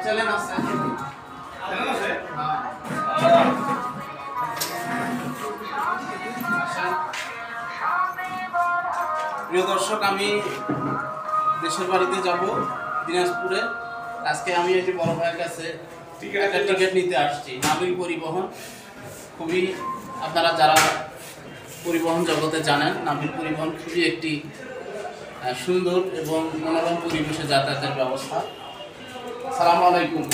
Channel আছে প্রিয় দর্শক, আমি দেশের বাড়িতে যাব দিনাজপুরে। আজকে আমি একটি বড় ভাইয়ের কাছে একটা টিকিট নিতে আসছি। নাবিল পরিবহন, খুবই আপনারা যারা পরিবহন জগতে জানেন, নাবিল পরিবহন খুবই একটি সুন্দর এবং মনোরম পরিবেশে যাতায়াতের ব্যবস্থা। আসসালামু আলাইকুম।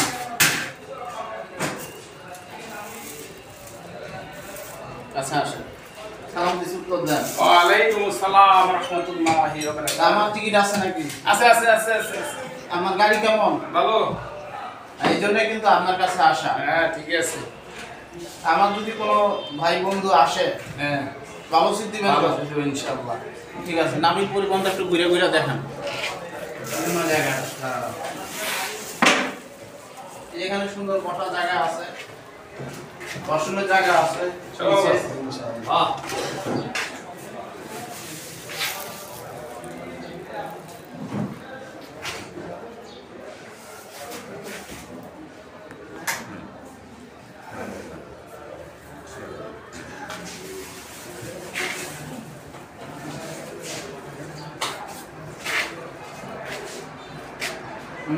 আচ্ছা আসেন, সালাম দিছি উত্তর দেন। ওয়ালাইকুম আসসালাম রাহমাতুল্লাহি ওয়া বারাকাতুহু। আমার টিকিট আছে নাকি? আছে আছে আছে আছে। আমার গাড়ি কেমন? ভালো। এই জন্য কিন্তু আপনার কাছে আসা। হ্যাঁ ঠিক আছে। আমার যদি কোনো ভাই বন্ধু আসে, হ্যাঁ ভালো সিট দিবেন তো? ভালো ইনশাআল্লাহ। ঠিক আছে, নাবিল পরিবহনটা একটু ঘুরে ঘুরে দেখান বিভিন্ন জায়গায়। এখানে সুন্দর বসার জায়গা আছে, বসানোর জায়গা আছে। সব আছে ইনশাআল্লাহ।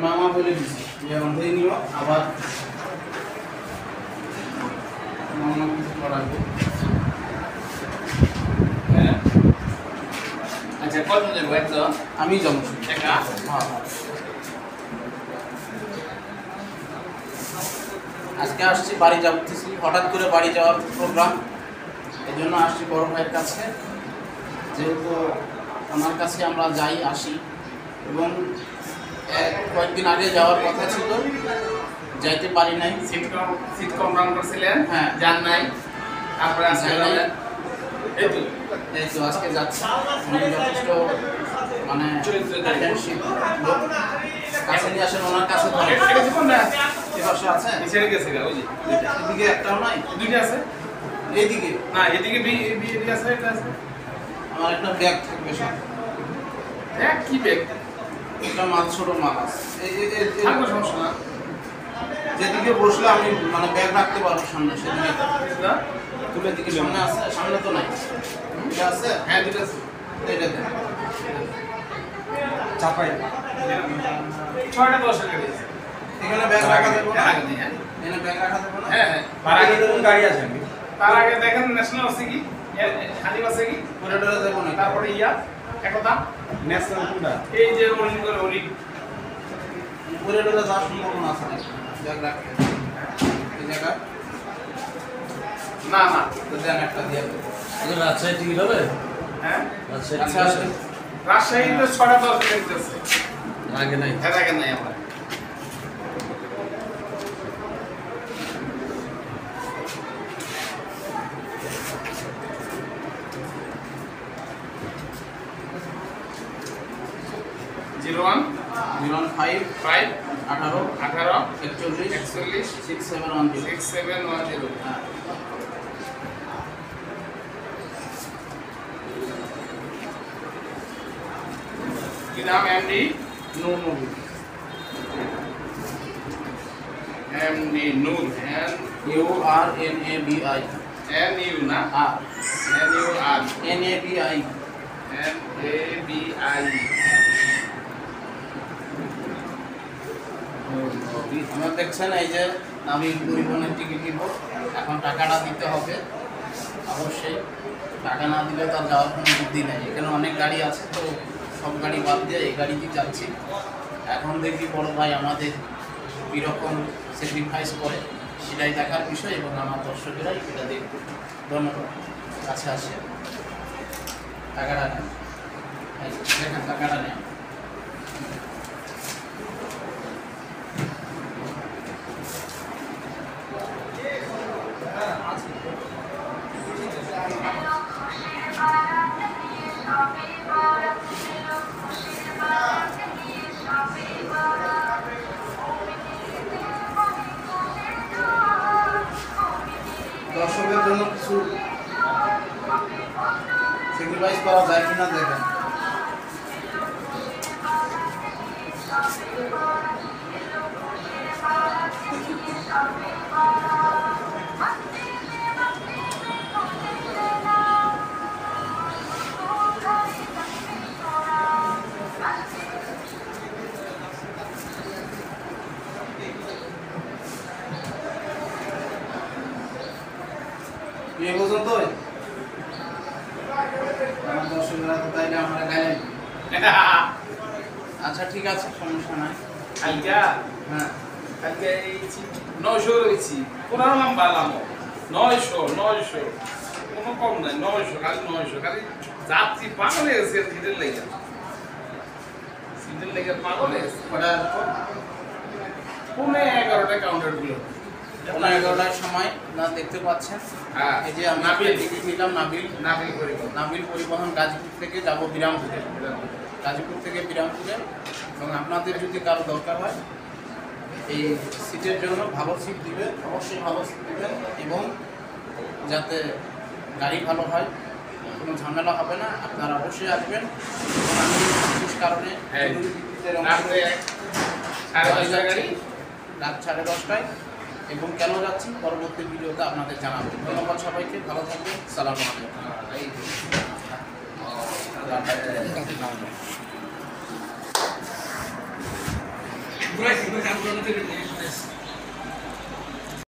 মামা বলে দিছি যে আমাদের নিও, আবার মামা কিছু করাবে। হ্যাঁ আচ্ছা, কত দেব একদম? আমি যাবো একা? হ্যাঁ। আজকে আসছি, বাড়ি যাচ্ছি, হঠাৎ করে বাড়ি যাওয়ার প্রোগ্রাম, এই জন্য আসছি বড় ভাইয়ের কাছে। যেহেতু আমার কাছে আমরা যাই আসি, এবং কয়েকদিন আগে যাওয়ার কথা ছিল, যাইতে পারি নাই। সিট কনফার্ম করছিলেন? হ্যাঁ। জান নাই, তারপরে আজকে যাই নাই। গেলেন। এই তো এই তো আজকে যাচ্ছি। উনি যথেষ্ট মানে friendship লোক। কাছে নিয়ে আসেন, ওনার কাছে ধরেন। এটা কি কোন না? এই পাশে আছে, নিচে গেছে গা, ওই যে এদিকে একটাও নাই, দুইটা আছে। এইদিকে না এদিকে বি বি এদিকে আছে, এটা আছে। আমার একটা ব্যাগ থাকবে সাথে, দেখ কি ব্যাগ একটা মাল, ছোট মাল আছে। থাকবে, সমস্যা না। যেদিকে বসলে আমি মানে ব্যাগ রাখতে পারবো সামনে, সেদিকে না? তুলে দিকে সামনে আছে, সামনে তো নাই। এটা আছে, হ্যাঁ দুটো আছে। এটা দেন। চাপাই 6টা 10 এর গাড়ি আছে। এখানে ব্যাগ রাখা যাবে না? আগে নেই, হ্যাঁ এখানে ব্যাগ রাখা যাবে না? হ্যাঁ হ্যাঁ। তার আগে কোন গাড়ি আছে? তার আগে দেখেন ন্যাশনাল আছে কি, হানিফ আছে কি, করিডোরে যাবো না? তারপরে ইয়া একতা, ন্যাশনাল কোনটা? এই যে অরিন করে অরিন। করিডোরে যাওয়ার সম্ভাবনা আছে নাকি ব্যাগ রাখতে? এই জায়গা না না, তো দেন, একটা দিয়ে দেবো। রাজশাহী টিকিট হবে? হ্যাঁ রাজশাহী আচ্ছা আসেন। রাজশাহীতে 6টা 10 এর গাড়ি আছে। আগে নাই। এর আগে নাই আমার। জিরো 1 05 5 18 18 41 41 6710। 6710। হ্যাঁ। কি নাম? MD Noor Nabi. MD Noor. URNABI। N U না, আর N U R NABI। N A B I. আমরা দেখছেন এই যে আমি পরিবহনের টিকিট নিব, এখন টাকাটা দিতে হবে অবশ্যই। টাকা না দিলে তার যাওয়ার কোনো বুদ্ধি নেই। এখানে অনেক গাড়ি আছে, তো সব গাড়ি বাদ দিয়ে এই গাড়িতেই যাচ্ছি। এখন দেখি বড় ভাই আমাদের কীরকম স্যাক্রিফাইস করে, সেটাই দেখার বিষয়, এবং আমার দর্শকেরাই এটা দেখবে। ধন্যবাদ। কাছে আসে, টাকাটা নেন, এই দেখেন টাকাটা নেন। দর্শকের জন্য কিছু স্যাক্রিফাইস করা যায় কিনা দেখেন। বিয়ে পর্যন্ত আমার দর্শকরা তো তাইলে আমরা গাইলেন। আচ্ছা ঠিক আছে, সমস্যা নাই। কালকা হ্যাঁ কালকে 900 রয়েছি 15 নাম্বার লাম 900 কোনো কম নাই 900 খালি যাত্রী পাগল হয়ে গেছে সিটের লেগে পাগল হয়ে গেছে কটার পর? 11:30 কাউন্টার গুলো 11:30টার সময় না দেখতে পাচ্ছেন। হ্যাঁ এই যে আমি নাবিল টিকিট নিলাম নাবিল করে নাবিল পরিবহন গাজীপুর থেকে যাব বিরামপুরে, গাজীপুর থেকে বিরামপুরে। এবং আপনাদের যদি কারো দরকার হয় এই সিটের জন্য ভালো সিট দিবেন, অবশ্যই ভালো সিট দিবেন এবং যাতে গাড়ি ভালো হয়, কোনো ঝামেলা হবে না। আপনারা অবশ্যই আসবেন। এবং আমি বিশেষ কারণে হ্যাঁ। জরুরি ভিত্তিতে রওনা রাত্রে করে 10:30 গাড়ি রাত 10:30টায়। এবং কেন যাচ্ছি পরবর্তী ভিডিওতে আপনাদের জানাবো। ধন্যবাদ সবাইকে, ভালো থাকবেন, সালাম আলাইকুম।